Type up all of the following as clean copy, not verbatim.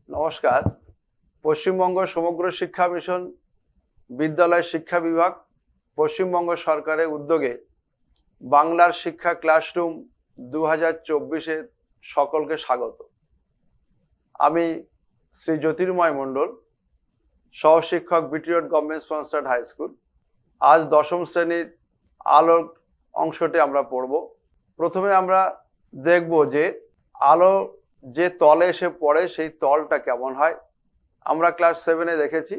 নমস্কার। পশ্চিমবঙ্গ সমগ্র শিক্ষা মিশন বিদ্যালয় শিক্ষা বিভাগ পশ্চিমবঙ্গ সরকারের উদ্যোগে বাংলার শিক্ষা ক্লাসরুম 2024-এ সকলকে স্বাগত। আমি শ্রী জ্যোতির্ময় মণ্ডল, সহশিক্ষক BT road government sponsored high school. আজ দশম শ্রেণীর আলোর অংশটি আমরা পড়ব। প্রথমে আমরা দেখব যে আলো যে তলে এসে পড়ে সেই তলটা কেমন হয়। আমরা ক্লাস 7-এ দেখেছি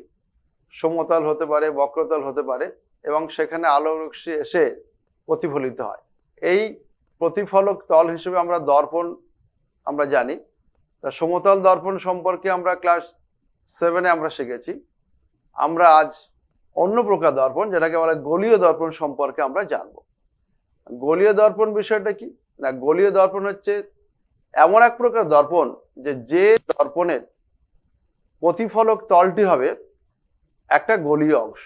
সমতল হতে পারে, বক্রতল হতে পারে এবং সেখানে আলো রশ্মি এসে প্রতিফলিত হয়। এই প্রতিফলক তল হিসেবে আমরা দর্পণ আমরা জানি। তা সমতল দর্পণ সম্পর্কে আমরা ক্লাস 7-এ আমরা শিখেছি। আমরা আজ অন্য প্রকার দর্পণ, যেটাকে বলা গোলীয় দর্পণ সম্পর্কে আমরা জানব। গোলীয় দর্পণ বিষয়টা কি না, গোলীয় দর্পণ হচ্ছে এমন এক প্রকার দর্পণ যে দর্পণের প্রতিফলক তলটি হবে একটা গোলীয় অংশ।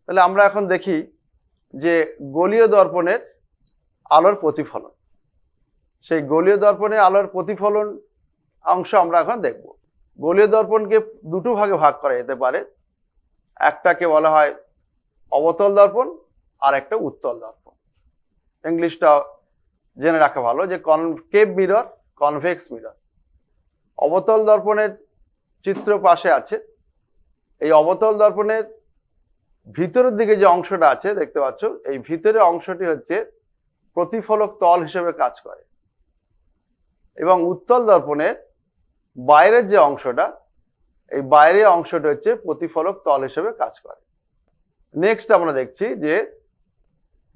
তাহলে আমরা এখন দেখি যে গোলীয় দর্পণের আলোর প্রতিফলন, সেই গোলীয় দর্পণের আলোর প্রতিফলন অংশ আমরা এখন দেখব। গোলীয় দর্পণকে দুটো ভাগে ভাগ করা যেতে পারে। একটাকে বলা হয় অবতল দর্পণ আর একটা উত্তল দর্পণ। ইংলিশটা জেনে রাখা ভালো যে কনকেভ মিরর, কনভেক্স মিরর। অবতল দর্পণের চিত্র পাশে আছে। এই অবতল দর্পণের ভিতরের দিকে যে অংশটা আছে দেখতে পাচ্ছ, এই ভিতরের অংশটি হচ্ছে প্রতিফলক তল হিসেবে কাজ করে এবং উত্তল দর্পণের বাইরের যে অংশটা, এই বাইরের অংশটা হচ্ছে প্রতিফলক তল হিসেবে কাজ করে। নেক্সট আমরা দেখছি যে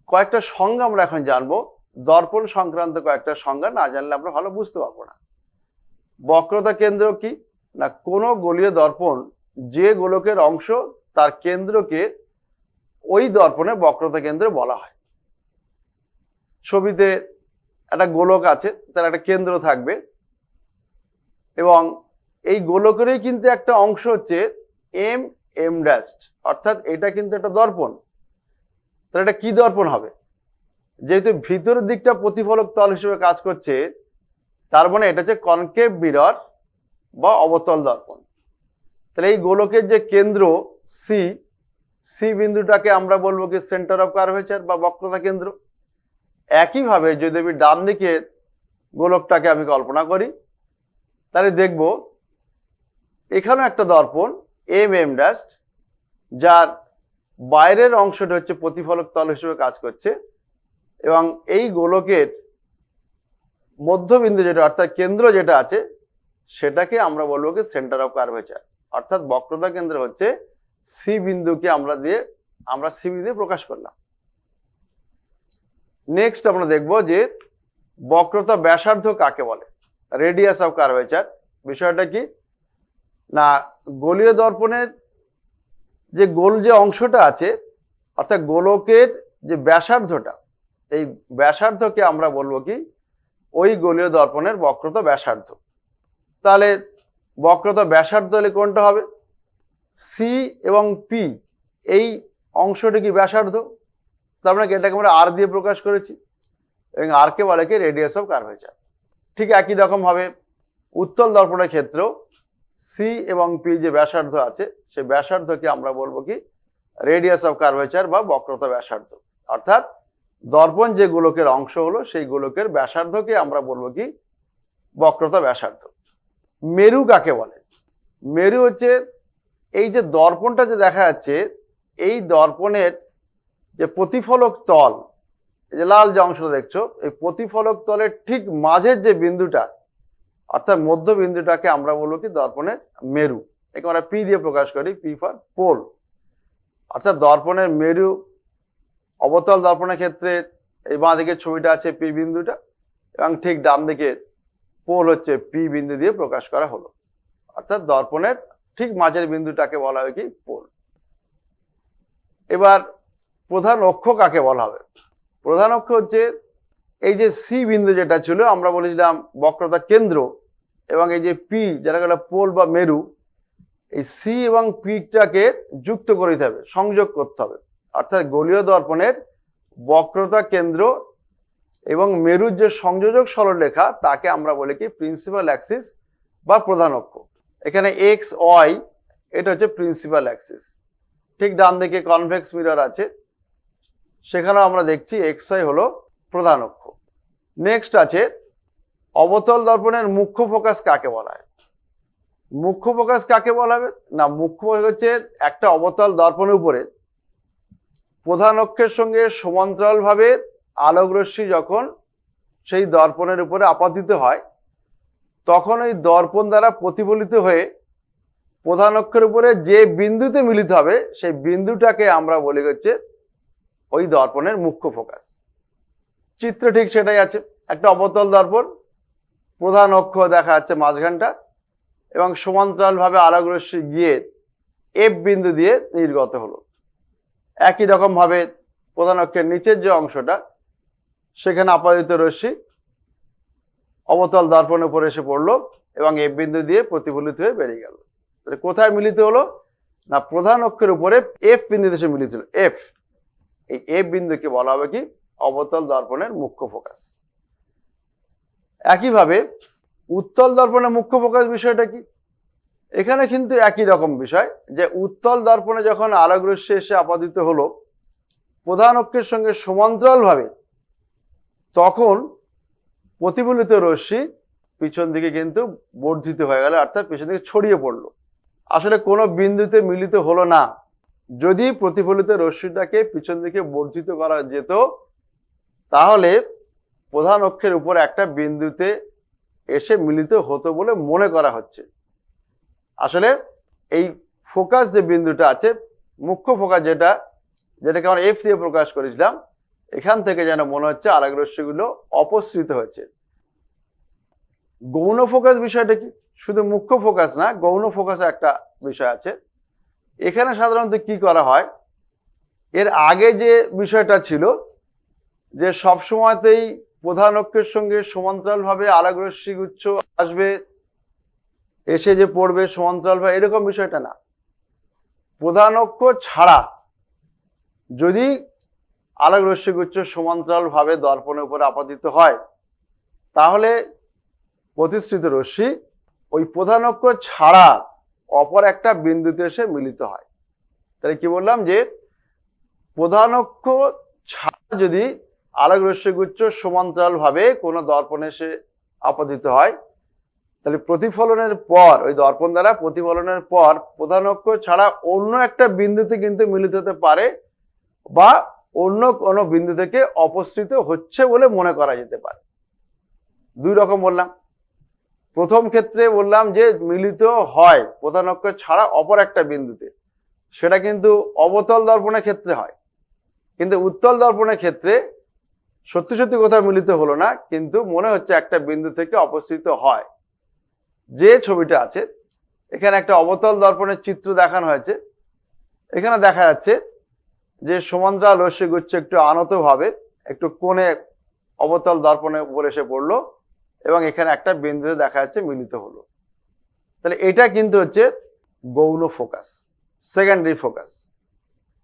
কয়েকটা সংজ্ঞা আমরা এখন জানবো। দর্পণ সংক্রান্ত কয়েকটা সংজ্ঞা না জানলে আমরা ভালো বুঝতে পারবো না। বক্রতা কেন্দ্র কি না, কোনো গোলীয় দর্পণ যে গোলকের অংশ তার কেন্দ্রকে ওই দর্পণের বক্রতা কেন্দ্র বলা হয়। ছবিতে একটা গোলক আছে, তার একটা কেন্দ্র থাকবে এবং এই গোলকেরই কিন্তু একটা অংশ হচ্ছে এম ড্যাশ, অর্থাৎ এটা কিন্তু একটা দর্পণ। তাহলে এটা কি দর্পণ হবে? যেহেতু ভিতরের দিকটা প্রতিফলক তল হিসেবে কাজ করছে, তার মানে এটা হচ্ছে কনকেভ মিরর বা অবতল দর্পণ। তাহলে এই গোলকের যে কেন্দ্র সি বিন্দুটাকে আমরা বলবো কি সেন্টার অফ কার্ভেচার বা বক্রতা কেন্দ্র। একইভাবে যদি আমি ডান দিকে গোলকটাকে আমি কল্পনা করি, তাহলে দেখব এখানে একটা দর্পণ এম ড্যাশ, যার বাইরের অংশটা হচ্ছে প্রতিফলক তল হিসেবে কাজ করছে এবং এই গোলকের মধ্যবিন্দু যেটা অর্থাৎ কেন্দ্র যেটা আছে সেটাকে আমরা বলবো কি সেন্টার অফ কার্ভেচার, অর্থাৎ বক্রতা কেন্দ্র হচ্ছে সি বিন্দুকে আমরা সি বিন্দু দিয়ে প্রকাশ করলাম। নেক্সট আমরা দেখব যে বক্রতা ব্যাসার্ধ কাকে বলে, রেডিয়াস অফ কার্ভেচার। বিষয়টা কি না, গোলীয় দর্পণের যে গোল যে অংশটা আছে অর্থাৎ গোলকের যে ব্যাসার্ধটা, এই ব্যাসার্ধকে আমরা বলবো কি ওই গোলীয় দর্পণের বক্রতা ব্যাসার্ধ। তাহলে বক্রতা ব্যাসার্ধ হলে কোনটা হবে? সি এবং পি এই অংশটি কি ব্যাসার্ধ, তার মানে এটাকে আমরা আর দিয়ে প্রকাশ করেছি এবং আর কে বলে কি রেডিয়াস অফ কার্ভেচার। ঠিক একই রকম ভাবে উত্তল দর্পণের ক্ষেত্রেও সি এবং পি যে ব্যাসার্ধ আছে সেই ব্যাসার্ধকে আমরা বলবো কি রেডিয়াস অফ কার্ভেচার বা বক্রতা ব্যাসার্ধ। অর্থাৎ দর্পণ যে গোলকের অংশ হলো সেই গোলকের ব্যাসার্ধকে আমরা বলবো কি বক্রতা ব্যাসার্ধ। মেরু কাকে বলে? মেরু হচ্ছে এই যে দর্পণটা যে দেখা যাচ্ছে, এই দর্পণের যে প্রতিফলক তল, এই যে লাল যে অংশটা দেখছো, এই প্রতিফলক তলের ঠিক মাঝের যে বিন্দুটা অর্থাৎ মধ্য বিন্দুটাকে আমরা বলবো কি দর্পণের মেরু। একে আমরা পি দিয়ে প্রকাশ করি, পি ফর পোল। অর্থাৎ দর্পণের মেরু অবতল দর্পণের ক্ষেত্রে এই বাঁ দিকে ছবিটা আছে পি বিন্দুটা এবং ঠিক ডান দিকে পোল হচ্ছে পি বিন্দু দিয়ে প্রকাশ করা হলো। অর্থাৎ দর্পণের ঠিক মাঝের বিন্দুটাকে বলা হয় কি পোল। এবার প্রধান অক্ষ কাকে বলা হবে? প্রধান অক্ষ হচ্ছে এই যে সি বিন্দু যেটা ছিল আমরা বলেছিলাম বক্রতা কেন্দ্র এবং এই যে পি যেটা গেল পোল বা মেরু, এই সি এবং পিটাকে যুক্ত করে দিতে হবে, সংযোগ করতে হবে। অর্থাৎ গোলীয় দর্পণের বক্রতা কেন্দ্র এবং মেরুর যে সংযোজক সরলরেখা তাকে আমরা বলি কি প্রিন্সিপাল অ্যাক্সিস বা প্রধান অক্ষ। এখানে এক্স ওয়াই এটা হচ্ছে প্রিন্সিপাল অ্যাক্সিস। ঠিক ডান দিকে কনভেক্স মিরর আছে, সেখানেও আমরা দেখছি এক্স ওয়াই হলো প্রধান অক্ষ। নেক্সট আছে অবতল দর্পণের মুখ্য ফোকাস কাকে বলা হয়? মুখ্য ফোকাস কাকে বলা হবে না, মুখ্য ফোকাস হচ্ছে একটা অবতল দর্পণের উপরে প্রধান অক্ষের সঙ্গে সমান্তরালভাবে আলোকরশ্মি যখন সেই দর্পণের উপরে আপতিত হয়, তখন ওই দর্পণ দ্বারা প্রতিফলিত হয়ে প্রধান অক্ষের উপরে যে বিন্দুতে মিলিত হবে সেই বিন্দুটাকে আমরা বলি হচ্ছে ওই দর্পণের মুখ্য ফোকাস। চিত্র ঠিক সেটাই আছে, একটা অবতল দর্পণ, প্রধান অক্ষ দেখা যাচ্ছে মাঝখানটা, এবং সমান্তরালভাবে আলোকরশ্মি গিয়ে এফ বিন্দু দিয়ে নির্গত হলো। একই রকম ভাবে প্রধান অক্ষের নিচের যে অংশটা, সেখানে আপাদিত রশ্মি অবতল দর্পণের উপরে এসে পড়লো এবং এফ বিন্দু দিয়ে প্রতিফলিত হয়ে বেরিয়ে গেল। কোথায় মিলিত হলো না, প্রধান অক্ষের উপরে এফ বিন্দুতে এসে মিলিত হলো। এফ, এই এফ বিন্দুকে বলা হবে কি অবতল দর্পণের মুখ্য ফোকাস। একইভাবে উত্তল দর্পণের মুখ্য ফোকাস বিষয়টা কি, এখানে কিন্তু একই রকম বিষয়, যে উত্তল দর্পণে যখন আলোকরশ্মি এসে আপাদিত হলো প্রধান অক্ষের সঙ্গে সমান্তরালভাবে, তখন প্রতিফলিত রশ্মি পিছন দিকে কিন্তু বর্ধিত হয়ে গেল, অর্থাৎ পিছন দিকে ছড়িয়ে পড়লো। আসলে কোনো বিন্দুতে মিলিত হলো না। যদি প্রতিফলিত রশ্মিটাকে পিছন দিকে বর্ধিত করা যেত, তাহলে প্রধান অক্ষের উপর একটা বিন্দুতে এসে মিলিত হতো বলে মনে করা হচ্ছে। আসলে এই ফোকাস যে বিন্দুটা আছে, মুখ্য ফোকাস যেটাকে আমরা এফ দিয়ে প্রকাশ করেছিলাম, এখান থেকে যেন মনে হচ্ছে আলোকরশ্মিগুলো অপসৃত হয়েছে। গৌণ ফোকাস বিষয়টা কি, শুধু মুখ্য ফোকাস না, গৌণ ফোকাসও একটা বিষয় আছে। এখানে সাধারণত কি করা হয়, এর আগে যে বিষয়টা ছিল যে সবসময়তেই প্রধান অক্ষের সঙ্গে সমান্তরালভাবে আলোকরশ্মি গুচ্ছ আসবে, এসে যে পড়বে সমান্তরালভাবে, এরকম বিষয়টা না। প্রধান অক্ষ ছাড়া যদি আলোকরশ্মি গুচ্ছ সমান্তরালভাবে দর্পণের উপরে আপতিত হয়, তাহলে প্রতিসৃত রশ্মি ওই প্রধান অক্ষ ছাড়া অপর একটা বিন্দুতে এসে মিলিত হয়। তাহলে কি বললাম, যে প্রধান অক্ষ ছাড়া যদি আলোকরশ্মি গুচ্ছ সমান্তরালভাবে কোনো দর্পণে এসে আপতিত হয়, তাহলে প্রতিফলনের পর ওই দর্পণ দ্বারা প্রতিফলনের পর প্রধান অক্ষ ছাড়া অন্য একটা বিন্দুতে কিন্তু মিলিত হতে পারে, বা অন্য কোনো বিন্দু থেকে অপসৃত হচ্ছে বলে মনে করা যেতে পারে। দুই রকম বললাম। প্রথম ক্ষেত্রে বললাম যে মিলিত হয় প্রধান অক্ষ ছাড়া অপর একটা বিন্দুতে, সেটা কিন্তু অবতল দর্পণের ক্ষেত্রে হয়। কিন্তু উত্তল দর্পণের ক্ষেত্রে সত্যি সত্যি কোথাও মিলিত হলো না, কিন্তু মনে হচ্ছে একটা বিন্দু থেকে অপসৃত হয়। যে ছবিটা আছে এখানে একটা অবতল দর্পণের চিত্র দেখানো হয়েছে। এখানে দেখা যাচ্ছে যে সমান্তরাল রশ্মি গুচ্ছ একটু আনতভাবে একটু কোণে অবতল দর্পণের উপর এসে পড়লো এবং এখানে একটা বিন্দুতে দেখা যাচ্ছে মিলিত হলো। তাহলে এটা কিন্তু হচ্ছে গৌণ ফোকাস, সেকেন্ডারি ফোকাস।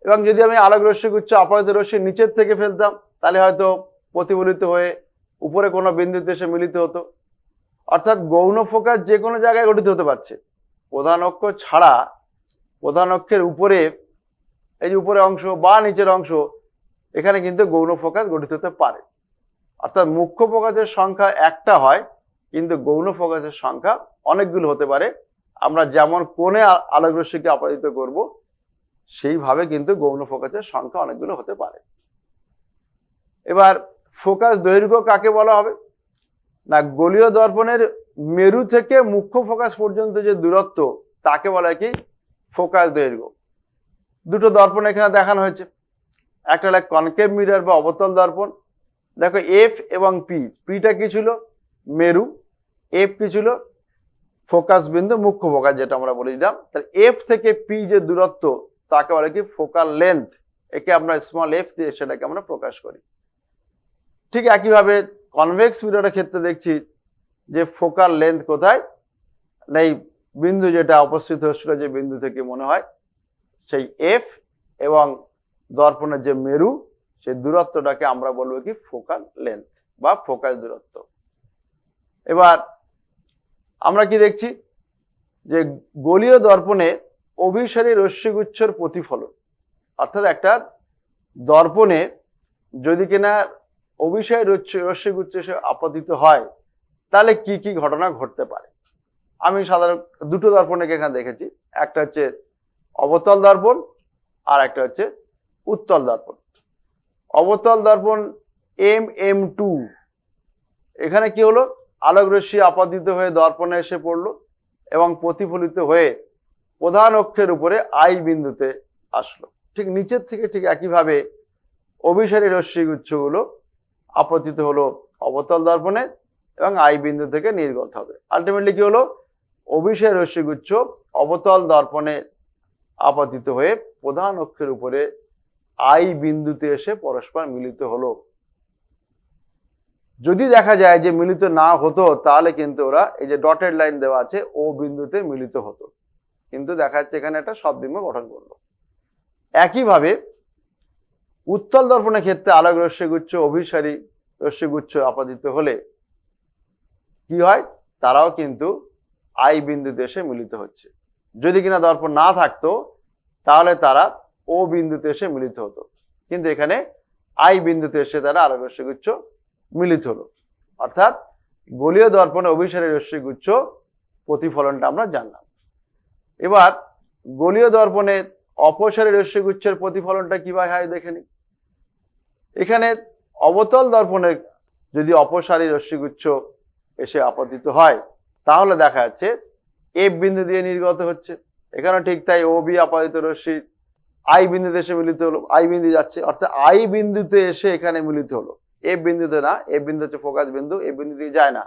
এবং যদি আমি আলোক রশ্মি গুচ্ছ আপাতিত রশ্মি নিচের থেকে ফেলতাম, তাহলে হয়তো প্রতিফলিত হয়ে উপরে কোনো বিন্দুতে এসে মিলিত হতো। অর্থাৎ গৌণ ফোকাস যে কোনো জায়গায় গঠিত হতে পারছে। প্রধান অক্ষ ছাড়া প্রধান অক্ষের উপরে, এই যে উপরে অংশ বা নিচের অংশ, এখানে কিন্তু গৌণ ফোকাস গঠিত হতে পারে। অর্থাৎ মুখ্য ফোকাসের সংখ্যা একটা হয়, কিন্তু গৌণ ফোকাসের সংখ্যা অনেকগুলো হতে পারে। আমরা যেমন কোণে আলোক রশ্মিকে আপতিত করব, সেইভাবে কিন্তু গৌণ ফোকাসের সংখ্যা অনেকগুলো হতে পারে। এবার ফোকাস দৈর্ঘ্য কাকে বলা হবে না, গোলীয় দর্পণের মেরু থেকে মুখ্য ফোকাস পর্যন্ত যে দূরত্ব, তাকে বলা হয় কি ফোকাস দৈর্ঘ্য। দুটো দর্পণ এখানে দেখানো হয়েছে, একটা হলো কনকেভ মিরর বা অবতল দর্পণ। দেখো এফ এবং পি, পিটা কি ছিল মেরু, এফ কি ছিল ফোকাস বিন্দু, মুখ্য ফোকাস যেটা আমরা বলেছিলাম। তাহলে এফ থেকে পি যে দূরত্ব, তাকে বলে কি ফোকাল লেন্থ। একে আমরা স্মল এফ দিয়ে সেটাকে আমরা প্রকাশ করি। ঠিক একইভাবে কনভেক্স মিররের ক্ষেত্রে দেখছি যে ফোকাল লেন্থ কোথায়, এই বিন্দু যেটা অপসৃত হচ্ছিল যে বিন্দু থেকে মনে হয়, সেই এফ এবং দর্পণের যে মেরু, সেই দূরত্বটাকে আমরা বলবো কি ফোকাল লেন্থ বা ফোকাস দূরত্ব। এবার আমরা কি দেখছি যে গোলীয় দর্পণে অভিসারী রশ্মিগুচ্ছর প্রতিফলন, অর্থাৎ একটা দর্পণে যদি কিনা অভিসারী রশ্মিগুচ্ছ এসে আপতিত হয় তাহলে কি কি ঘটনা ঘটতে পারে। আমি সাধারণ দুটো দর্পণকে এখানে দেখেছি, একটা হচ্ছে অবতল দর্পণ আর একটা হচ্ছে উত্তল দর্পণ। অবতল দর্পণ MM2, এখানে কি হলো, আলোক রশ্মি আপতিত হয়ে দর্পণে এসে পড়লো এবং প্রতিফলিত হয়ে প্রধান অক্ষের উপরে আই বিন্দুতে আসলো। ঠিক নিচের থেকে ঠিক একইভাবে অভিসারী রশ্মিগুচ্ছগুলো আপতিত হলো অবতল দর্পণে এবং আই বিন্দু থেকে নির্গত হবে। আলটিমেটলি কি হলো, অভিসারী রশ্মিগুচ্ছ অবতল দর্পণে আপতিত হয়ে প্রধান অক্ষের উপরে আই বিন্দুতে এসে পরস্পর মিলিত হলো। যদি দেখা যায় যে মিলিত না হতো তাহলে কিন্তু ওরা এই যে ডটেড লাইন দেওয়া আছে ও বিন্দুতে মিলিত হতো, কিন্তু দেখা যাচ্ছে এখানে একটা সদ্বিম্ব গঠন করলো। একইভাবে উত্তল দর্পণের ক্ষেত্রে আলোক রশ্মিগুচ্ছ অভিসারী রশ্মিগুচ্ছ আপতিত হলে কি হয়, তারাও কিন্তু আই বিন্দুতে এসে মিলিত হচ্ছে। যদি কিনা দর্পণ না থাকতো তাহলে তারা ও বিন্দুতে এসে মিলিত হতো, কিন্তু এখানে আই বিন্দুতে এসে তারা আলোক রশ্মিগুচ্ছ মিলিত হলো। অর্থাৎ গোলীয় দর্পণে অভিসারী রশ্মিগুচ্ছ প্রতিফলনটা আমরা জানলাম। এবার গোলীয় দর্পণে অপসারী রশ্মিগুচ্ছের প্রতিফলনটা কিভাবে হয় দেখে নিই। এখানে অবতল দর্পণের যদি অপসারী রশ্মিগুচ্ছ এসে আপতিত হয় তাহলে দেখা যাচ্ছে এফ বিন্দু দিয়ে নির্গত হচ্ছে, এখানে ঠিক তাই ও বি আপতিত রশ্মি আই বিন্দুতে এসে মিলিত হলো, আই বিন্দু যাচ্ছে, অর্থাৎ আই বিন্দুতে এসে এখানে মিলিত হলো। এফ বিন্দুতে না, এফ বিন্দু হচ্ছে ফোকাস বিন্দু, এফ বিন্দু দিয়ে যায় না,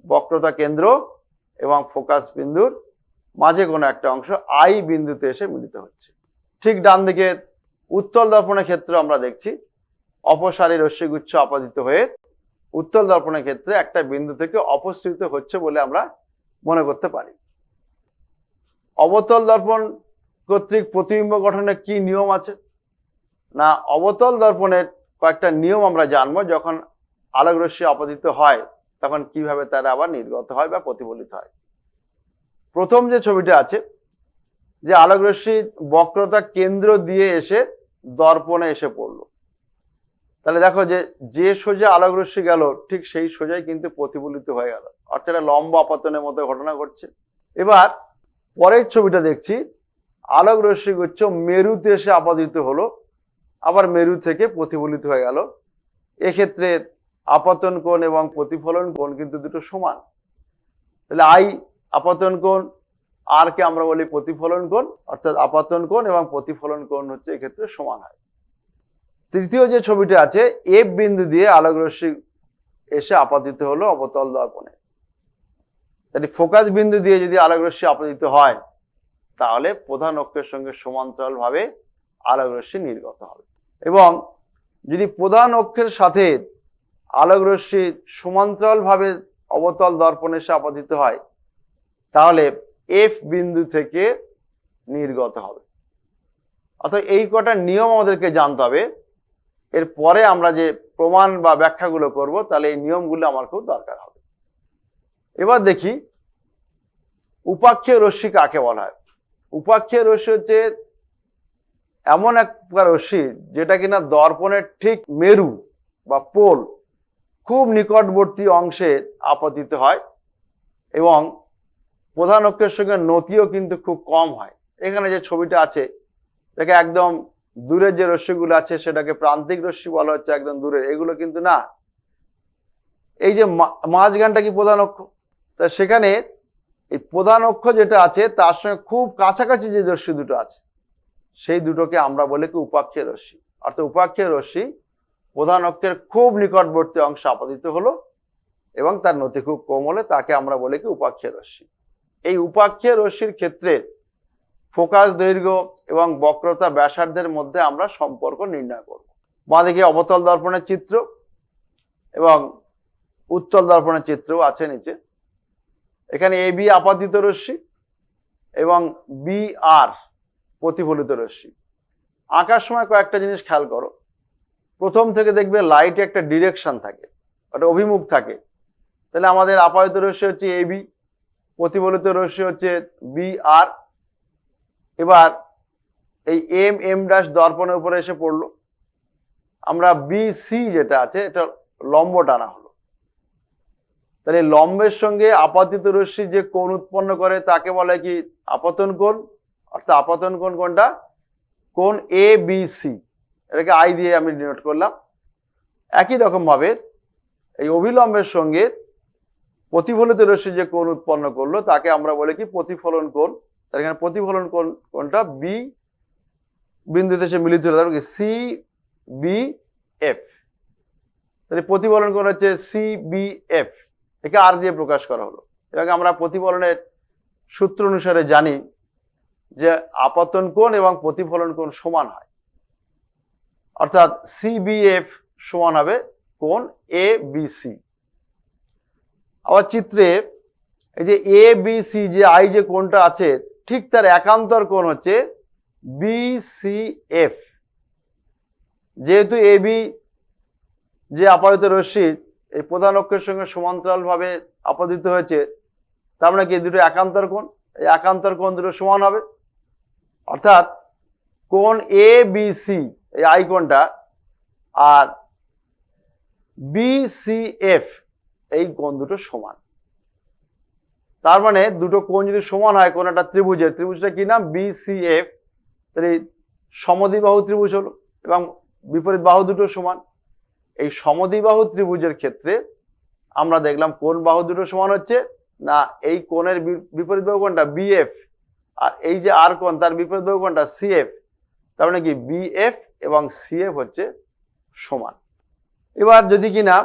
বক্রতা কেন্দ্র এবং ফোকাস বিন্দুর মাঝে কোনো একটা অংশ আই বিন্দুতে এসে মিলিত হচ্ছে। ঠিক ডান দিকে উত্তল দর্পণের ক্ষেত্রে আমরা দেখছি অপসারী রশ্মিগুচ্ছ আপতিত হয়ে উত্তল দর্পণের ক্ষেত্রে একটা বিন্দু থেকে অপসৃত হচ্ছে বলে আমরা মনে করতে পারি। অবতল দর্পণ কর্তৃক প্রতিবিম্ব গঠনের কি নিয়ম আছে না, অবতল দর্পণের কয়েকটা নিয়ম আমরা জানবো। যখন আলোক রশ্মি আপতিত হয় তখন কিভাবে তারা আবার নির্গত হয় বা প্রতিফলিত হয়। প্রথম যে ছবিটা আছে, যে আলোক রশ্মি বক্রতা কেন্দ্র দিয়ে এসে দর্পণে এসে পড়লো, তাহলে দেখো যে যে সোজা আলোক রশ্মি গেল ঠিক সেই সোজাই কিন্তু প্রতিফলিত হয়ে গেল, অর্থাৎ লম্ব আপতনের মতো ঘটনা ঘটছে। এবার পরের ছবিটা দেখছি, আলোক রশ্মিগুচ্ছ মেরুতে এসে আপতিত হলো, আবার মেরু থেকে প্রতিফলিত হয়ে গেল। এক্ষেত্রে আপতন কোণ এবং প্রতিফলন কোণ কিন্তু দুটো সমান, তাহলে আই আপতন কোণ আর কে আমরা বলি প্রতিফলন কোণ, অর্থাৎ আপতন কোণ এবং প্রতিফলন কোণ হচ্ছে এক্ষেত্রে সমান হয়। তৃতীয় যে ছবিটা আছে, এফ বিন্দু দিয়ে আলোক রশ্মি এসে আপতিত হলো অবতল দর্পণে, তাহলে ফোকাস বিন্দু দিয়ে যদি আলোক রশ্মি আপতিত হয় তাহলে প্রধান অক্ষের সঙ্গে সমান্তরাল ভাবে আলোক রশ্মি নির্গত হবে। এবং যদি প্রধান অক্ষের সাথে আলোক রশ্মি সমান্তরাল ভাবে অবতল দর্পণে এসে আপতিত হয় তাহলে এফ বিন্দু থেকে নির্গত হবে। অর্থাৎ এই কটা নিয়ম আমাদেরকে জানতে হবে, এরপরে আমরা যে প্রমাণ বা ব্যাখ্যাগুলো করব তাহলে এই নিয়মগুলো আমার খুব দরকার হবে। এবার দেখি উপাক্ষীয় রশ্মি কাকে বলা হয়। উপাক্ষীয় রশ্মি হচ্ছে এমন এক প্রকার রশ্মি যেটা কিনা দর্পণের ঠিক মেরু বা পোল খুব নিকটবর্তী অংশে আপতিত হয় এবং প্রধান অক্ষের সঙ্গে নতিও কিন্তু খুব কম হয়। এখানে যে ছবিটা আছে দেখে একদম দূরের যে রশ্মিগুলো আছে সেটাকে প্রান্তিক রশ্মি বলা হচ্ছে, একদম দূরের, এগুলো কিন্তু না। এই যে মাঝখানটা কি প্রধান অক্ষ, তা সেখানে এই প্রধান অক্ষ যেটা আছে তার সঙ্গে খুব কাছাকাছি যে রশ্মি দুটো আছে সেই দুটোকে আমরা বলি কি উপাক্ষীয় রশ্মি। অর্থাৎ উপাক্ষীয় রশ্মি প্রধান অক্ষের খুব নিকটবর্তী অংশ আপতিত হলো এবং তার নতি খুব কম হলে তাকে আমরা বলি কি উপাক্ষীয় রশ্মি। এই উপাক্ষীয় রশ্মির ক্ষেত্রে ফোকাস দৈর্ঘ্য এবং বক্রতা ব্যাসার্ধের মধ্যে আমরা সম্পর্ক নির্ণয় করব। বাঁদিকে অবতল দর্পণের চিত্র এবং উত্তল দর্পণের চিত্রও আছে নিচে। এখানে এ বি আপতিত রশ্মি এবং বি আর প্রতিফলিত রশ্মি। আঁকার সময় কয়েকটা জিনিস খেয়াল করো। প্রথম থেকে দেখবে লাইটে একটা ডিরেকশন থাকে, একটা অভিমুখ থাকে। তাহলে আমাদের আপাতিত রশ্মি হচ্ছে এ বি, প্রতিফলিত রশ্মি হচ্ছে বি আর। এবার এই এম এম ড্যাশ দর্পণের উপরে এসে পড়লো, আমরা বি সি যেটা আছে এটা লম্ব টানা হলো। তাহলে লম্বের সঙ্গে আপতিত রশ্মি যে কোণ উৎপন্ন করে তাকে বলে কি আপতন কোণ। অর্থাৎ আপতন কোণ কোনটা? কোণ এ বি সি, এটাকে আই দিয়ে আমি ডিনোট করলাম। একই রকম ভাবে এই অভিলম্বের সঙ্গে প্রতিফলিত রশ্মি যে কোণ উৎপন্ন করলো তাকে আমরা বলি কি প্রতিফলন কোণ। তার এখানে প্রতিফলন কোণটা বি বিন্দুতে সে মিলিত হলো, তারপর কি সি বি এফ। তাহলে প্রতিফলন কোণ হচ্ছে সি বি এফ, একে আর দিয়ে প্রকাশ করা হলো। এটাকে আমরা প্রতিফলনের সূত্র অনুসারে জানি যে আপতন কোণ এবং প্রতিফলন কোণ সমান হয়, অর্থাৎ সিবিএফ সমান হবে কোণ এ বি সি। আবার চিত্রে এই যে এ বি সি যে আই যে কোণটা আছে ঠিক তার একান্তর কোণ হচ্ছে বিসিএফ। যেহেতু এ বি যে আপতিত রশ্মি এই প্রধান অক্ষের সঙ্গে সমান্তরাল ভাবে আপতিত হয়েছে, তার মানে কি দুটো একান্তর কোণ, এই একান্তর কোণ দুটো সমান হবে। অর্থাৎ কোণ এ বি সি এই আই কোণটা আর বিসিএফ এই কোণ দুটো সমান। তার মানে দুটো কোণ যদি সমান হয় কোন একটা ত্রিভুজের, ত্রিভুজটা কি নাম? বিসিএফ। তাহলে সমদ্বিবাহু ত্রিভুজ হলো এবং বিপরীত বাহু দুটো সমান। এই সমদ্বিবাহু ত্রিভুজের ক্ষেত্রে আমরা দেখলাম কোন বাহু দুটো সমান হচ্ছে না, এই কোণের বিপরীত বাহু কোনটা? বিএফ। আর এই যে আর কোণ তার বিপরীত বাহু কোনটা? সিএফ। তার মানে কি বিএফ এবং সিএফ হচ্ছে সমান। এবার যদি কিনা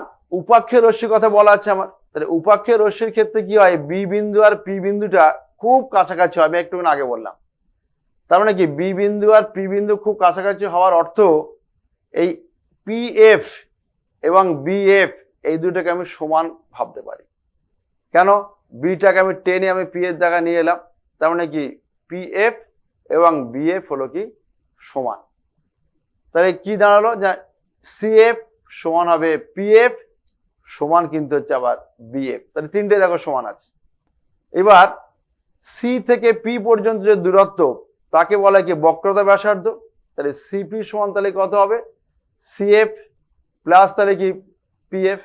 উপাক্ষের রশ্মির কথা বলা আছে আমার, তাহলে উপাক্ষের রশ্মির ক্ষেত্রে কি হয়? বি বিন্দু আর পি বিন্দুটা খুব কাছাকাছি হয়, আমি একটু আগে বললাম। তার মানে কি বি বিন্দু আর পি বিন্দু খুব কাছাকাছি হওয়ার অর্থ এই পিএফ এবং বিএফ এই দুটোকে আমি সমান ভাবতে পারি। কেন? বিটাকে আমি টেনে আমি পি এর জায়গায় নিয়ে এলাম, তার মানে কি পিএফ এবং বিএফ হলো কি সমান। তাহলে কি দাঁড়ালো? যে সিএফ সমান হবে পিএফ সমান কিন্তু হচ্ছে আবার বিএফ। তাহলে তিনটে দেখো সমান আছে। এবার সি থেকে পি পর্যন্ত যে দূরত্ব তাকে বলা কি বক্রতা ব্যাসার্ধ। তাহলে সিপি সমান তাহলে কত হবে? সিএফ প্লাস তাহলে কি পিএফ।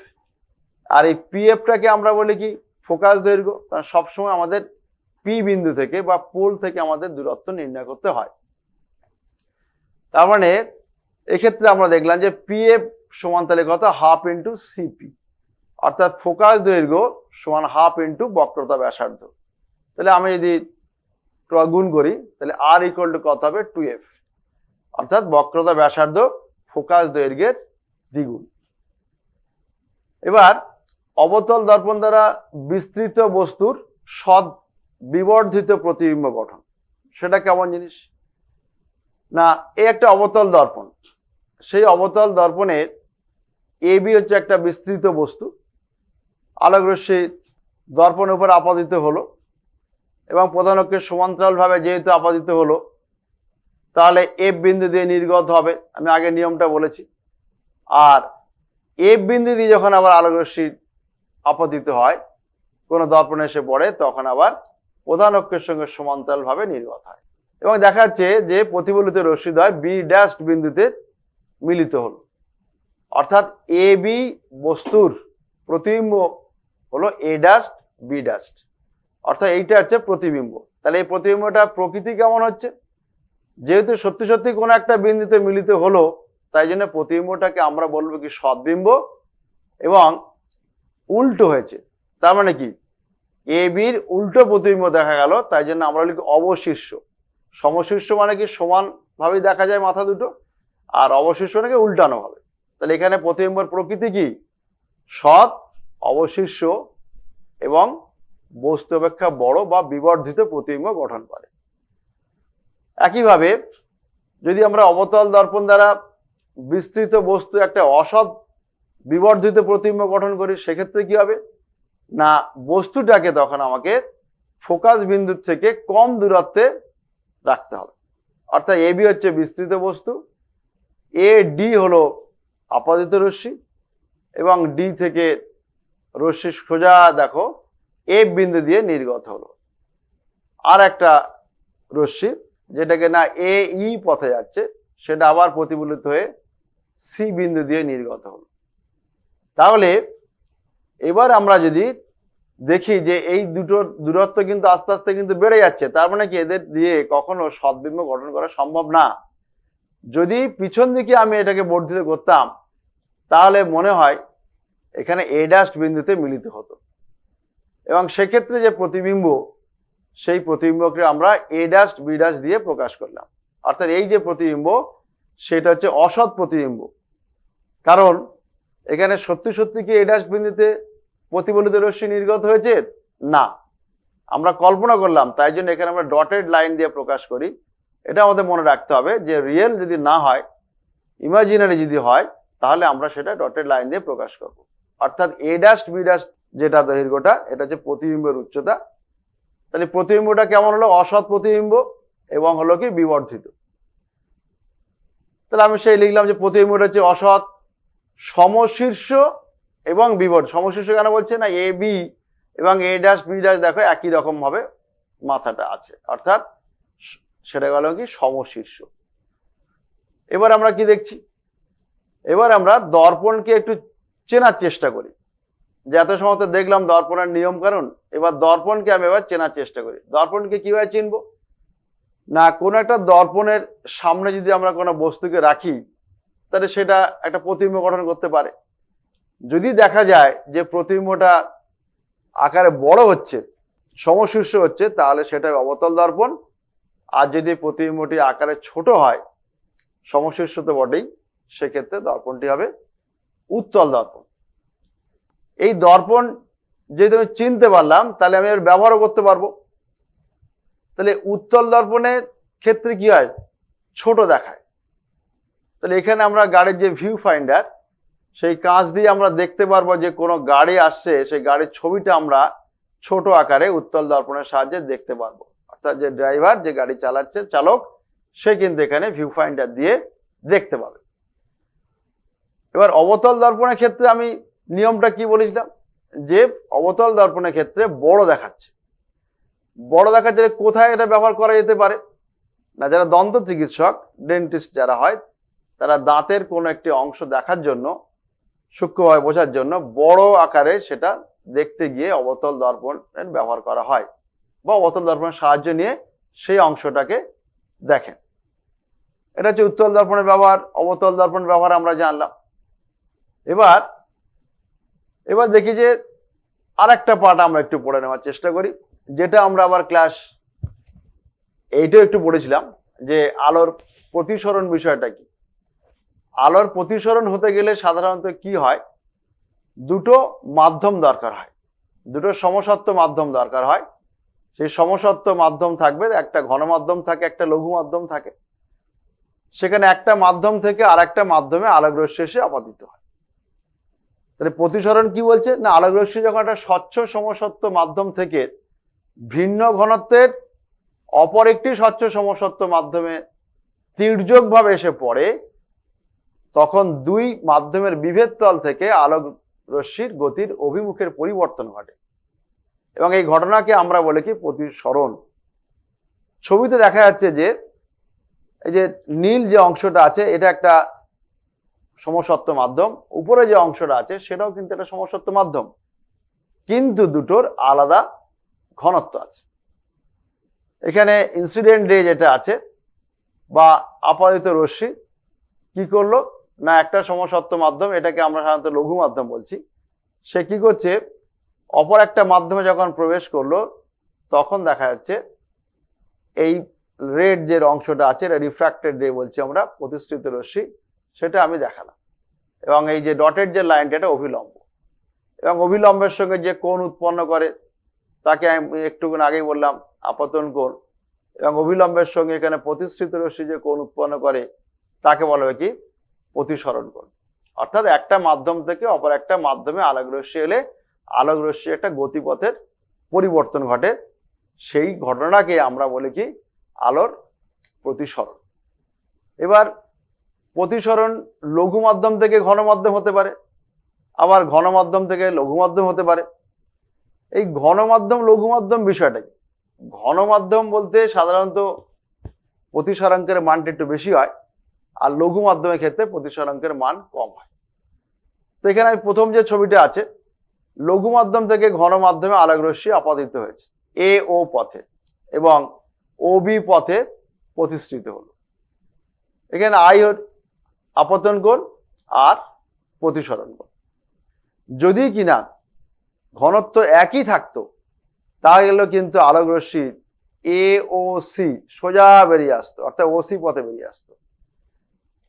আর এই পিএফটাকে আমরা বলি কি ফোকাস দৈর্ঘ্য, কারণ সবসময় আমাদের পি বিন্দু থেকে বা পোল থেকে আমাদের দূরত্ব নির্ণয় করতে হয়। তার মানে এক্ষেত্রে আমরা দেখলাম যে পিএফ সমান তাহলে কত? হাফ ইন্টু সিপি, অর্থাৎ ফোকাস দৈর্ঘ্য সমান হাফ ইন্টু বক্রতা ব্যাসার্ধ। তাহলে আমি যদি গুণ করি তাহলে আর ইকুয়াল টু কত হবে? 2f, অর্থাৎ বক্রতা ব্যাসার্ধ ফোকাস দৈর্ঘ্যের দ্বিগুণ। এবার অবতল দর্পণ দ্বারা বিস্তৃত বস্তুর সৎ বিবর্ধিত প্রতিবিম্ব গঠন, সেটা কেমন জিনিস? না, এই একটা অবতল দর্পণ, সেই অবতল দর্পণের এবি হচ্ছে একটা বিস্তৃত বস্তু, আলোক রশ্মি দর্পণের উপর আপতিত হলো এবং প্রধান অক্ষের সমান্তরাল ভাবে যেহেতু আপতিত হলো তাহলে এফ বিন্দু দিয়ে নির্গত হবে, আমি আগে নিয়মটা বলেছি। আর এফ বিন্দু দিয়ে যখন আবার আলোক রশ্মি আপতিত হয় কোনো দর্পণে এসে পড়ে তখন আবার প্রধান অক্ষের সঙ্গে সমান্তরাল ভাবে নির্গত হয় এবং দেখা যাচ্ছে যে প্রতিফলিত রশ্মিদ্বয় বি ড্যাশ বিন্দুতে মিলিত হলো। অর্থাৎ এ বি বস্তুর প্রতিবিম্ব হলো এ ড্যাশ বি ড্যাশ, অর্থাৎ এইটা হচ্ছে প্রতিবিম্ব। তাহলে এই প্রতিবিম্বটা প্রকৃতি কেমন হচ্ছে? যেহেতু সত্যি সত্যি কোনো একটা বিন্দুতে মিলিত হলো তাই জন্য প্রতিবিম্বটাকে আমরা বলবো কি সদ্বিম্ব এবং উল্টো হয়েছে। তার মানে কি এ বির উল্টো প্রতিবিম্ব দেখা গেল, তাই জন্য আমরা বলি অবশিষ্য। সমশীর্ষ মানে কি সমান ভাবে দেখা যায় মাথা দুটো, আর অবশিষ্য মানে কি উল্টানো হবে। তাহলে এখানে প্রতিবিম্বর প্রকৃতি কি সৎ, অবশিষ্য এবং বস্তু অপেক্ষা বড় বা বিবর্ধিত প্রতিবিম্ব গঠন করে। একইভাবে যদি আমরা অবতল দর্পণ দ্বারা বিস্তৃত বস্তু একটা অসৎ বিবর্ধিত প্রতিবিম্ব গঠন করি সেক্ষেত্রে কি হবে? না, বস্তুটাকে তখন আমাকে ফোকাস বিন্দু থেকে কম দূরত্বে রাখতে হবে। অর্থাৎ এ বি হচ্ছে বিস্তৃত বস্তু, এ ডি হলো আপাদিত রশ্মি এবং ডি থেকে রশ্মি সোজা দেখো এফ বিন্দু দিয়ে নির্গত হলো। আর একটা রশ্মি যেটাকে না এ ই পথে যাচ্ছে, সেটা আবার প্রতিফলিত হয়ে সি বিন্দু দিয়ে নির্গত হলো। তাহলে এবার আমরা যদি দেখি যে এই দুটোর দূরত্ব কিন্তু আস্তে আস্তে কিন্তু বেড়ে যাচ্ছে, তার মানে কি এদের দিয়ে কখনো সদ্বিম্ব গঠন করা সম্ভব না। যদি পিছন দিকে আমি এটাকে বর্ধিত করতাম, তাহলে মনে হয় এখানে এ ড্যাশ বিন্দুতে মিলিত হতো, এবং সেক্ষেত্রে যে প্রতিবিম্ব, সেই প্রতিবিম্বকে আমরা এ ড্যাশ বি ড্যাশ দিয়ে প্রকাশ করলাম। অর্থাৎ এই যে প্রতিবিম্ব, সেটা হচ্ছে অসৎ প্রতিবিম্ব। কারণ এখানে সত্যি সত্যি কি এ ড্যাশ বিন্দুতে প্রতিফলিত রশ্মি নির্গত হয়েছে? না, আমরা কল্পনা করলাম, তাই জন্য এখানে আমরা ডটেড লাইন দিয়ে প্রকাশ করি। এটা আমাদের মনে রাখতে হবে যে রিয়েল যদি না হয়, ইমাজিনারি যদি হয়, তাহলে আমরা সেটা ডটেড লাইন দিয়ে প্রকাশ করব। অর্থাৎ এ ড্যাশ বি ড্যাশ যেটা দৈর্ঘ্যটা, এটা হচ্ছে প্রতিবিম্বের উচ্চতা। তাহলে প্রতিবিম্বটা কেমন হলো? অসৎ প্রতিবিম্ব এবং হলো কি বিবর্ধিত। তাহলে আমি সেই লিখলাম যে প্রতিবিম্বটা হচ্ছে অসৎ, সমশীর্ষ এবং বিবর্ধিত। সমশীর্ষ কেন বলছে? না এ বি এবং এ ড্যাশ বি ড্যাশ দেখো একই রকম ভাবে মাথাটা আছে, অর্থাৎ সেটা গেল কি সমশীর্ষ। এবার আমরা কি দেখছি? এবার আমরা দর্পণকে একটু চেনার চেষ্টা করি। যে এত সময় তো দেখলাম দর্পণের নিয়ম কারণ, এবার দর্পণকে আমি এবার চেনার চেষ্টা করি। দর্পণকে কিভাবে চিনব? না, কোনো একটা দর্পণের সামনে যদি আমরা কোনো বস্তুকে রাখি, তাহলে সেটা একটা প্রতিবিম্ব গঠন করতে পারে। যদি দেখা যায় যে প্রতিবিম্বটা আকারে বড় হচ্ছে, সমশীর্ষ হচ্ছে, তাহলে সেটা অবতল দর্পণ। আর যদি প্রতিবিম্বটি আকারে ছোট হয়, সমশীর্ষ তো বটেই, সেক্ষেত্রে দর্পণটি হবে উত্তল দর্পণ। এই দর্পণ যদি আমি চিনতে পারলাম, তাহলে আমি এর ব্যবহারও করতে পারবো। তাহলে উত্তল দর্পণের ক্ষেত্রে কি হয়? ছোট দেখায়। তাহলে এখানে আমরা গাড়ির যে ভিউ ফাইন্ডার, সেই কাঁচ দিয়ে আমরা দেখতে পারবো যে কোনো গাড়ি আসছে, সেই গাড়ির ছবিটা আমরা ছোট আকারে উত্তল দর্পণের সাহায্যে দেখতে পারবো। অর্থাৎ যে ড্রাইভার, যে গাড়ি চালাচ্ছে, চালক, সে কিন্তু এখানে ভিউ ফাইন্ডার দিয়ে দেখতে পাবে। এবার অবতল দর্পণের ক্ষেত্রে আমি নিয়মটা কি বলেছিলাম? যে অবতল দর্পণের ক্ষেত্রে বড় দেখাচ্ছে। বড় দেখাচ্ছে কোথায় এটা ব্যবহার করা যেতে পারে? না, যারা দন্ত চিকিৎসক, ডেন্টিস্ট যারা হয়, তারা দাঁতের কোনো একটি অংশ দেখার জন্য, সূক্ষ্মভাবে বোঝার জন্য বড় আকারে সেটা দেখতে গিয়ে অবতল দর্পণের ব্যবহার করা হয়, বা অবতল দর্পণের সাহায্য নিয়ে সেই অংশটাকে দেখেন। এটা হচ্ছে উত্তল দর্পণের ব্যবহার। অবতল দর্পণের ব্যবহার আমরা জানলাম। এবার দেখি যে আর একটা পার্ট আমরা একটু পড়ে নেওয়ার চেষ্টা করি, যেটা আমরা আবার ক্লাস 8-এ একটু পড়েছিলাম, যে আলোর প্রতিসরণ বিষয়টা কি। আলোর প্রতিসরণ হতে গেলে সাধারণত কি হয়? দুটো মাধ্যম দরকার হয়, দুটো সমসত্ব মাধ্যম দরকার হয়। সেই সমসত্ব মাধ্যম থাকবে, একটা ঘন মাধ্যম থাকে, একটা লঘু মাধ্যম থাকে। সেখানে একটা মাধ্যম থেকে আর একটা মাধ্যমে আলোক রশ্মি এসে আপাতিত হয়। তাহলে প্রতিসরণ কি বলছে? না, আলোক রশ্মি যখন একটা স্বচ্ছ সমসত্ব মাধ্যম থেকে ভিন্ন ঘনত্বের অপর একটি স্বচ্ছ সমসত্ব মাধ্যমে তির্যকভাবে এসে পড়ে, তখন দুই মাধ্যমের বিভেদ তল থেকে আলোক রশ্মির গতির অভিমুখের পরিবর্তন ঘটে, এবং এই ঘটনাকে আমরা বলি কি প্রতিসরণ। ছবিতে দেখা যাচ্ছে যে এই যে নীল যে অংশটা আছে, এটা একটা সমসত্ব মাধ্যম। উপরে যে অংশটা আছে, সেটাও কিন্তু একটা সমসত্ব মাধ্যম, কিন্তু দুটোর আলাদা ঘনত্ব আছে। এখানে ইনসিডেন্ট রে যেটা আছে, বা আপাদিত রশ্মি, কি করলো? না, একটা সমসত্ব মাধ্যম, এটাকে আমরা সাধারণত লঘু মাধ্যম বলছি, সে কি করছে? অপর একটা মাধ্যমে যখন প্রবেশ করলো, তখন দেখা যাচ্ছে এই রেড যে অংশটা আছে, এটা রিফ্র্যাক্টেড রে বলছি আমরা, প্রতিসৃত রশ্মি, সেটা আমি দেখালাম। এবং এই যে ডটেড যে লাইনটা, এটা অভিলম্ব, এবং অভিলম্বের সঙ্গে যে কোণ উৎপন্ন করে, তাকে আমি একটুক্ষণ আগেই বললাম আপতন কোণ। এবং অভিলম্বের সঙ্গে এখানে প্রতিসৃত রশ্মি যে কোণ উৎপন্ন করে, তাকে বলা হয় কি? প্রতিসরণ কোণ। অর্থাৎ একটা মাধ্যম থেকে অপর একটা মাধ্যমে আলোক রশ্মি এলে আলোক রশ্মি একটা গতিপথের পরিবর্তন ঘটে, সেই ঘটনাকে আমরা বলি কি? আলোর প্রতিসরণ। এবার প্রতিসরণ লঘু মাধ্যম থেকে ঘন মাধ্যম হতে পারে, আবার ঘন মাধ্যম থেকে লঘু মাধ্যম হতে পারে। এই ঘনমাধ্যম লঘু মাধ্যম বিষয়টা কি? ঘনমাধ্যম বলতে সাধারণত প্রতিসরাঙ্কের মানটা একটু বেশি হয়, আর লঘু মাধ্যমের ক্ষেত্রে প্রতিসরাঙ্কের মান কম হয়। তো এখানে আমি প্রথম যে ছবিটা আছে, লঘু মাধ্যম থেকে ঘন মাধ্যমে আলোক রশ্মি আপাদিত হয়েছে এ ও পথে এবং ও বি পথে প্রতিষ্ঠিত হলো। এখানে আই আপতন কোণ আর প্রতিসরণ কোণ। যদি কিনা ঘনত্ব একই থাকতো তাহলে কিন্তু আলোক রশ্মি এ ও সি সোজা বেরিয়ে আসতো, অর্থাৎ ওসি পথে বেরিয়ে আসতো।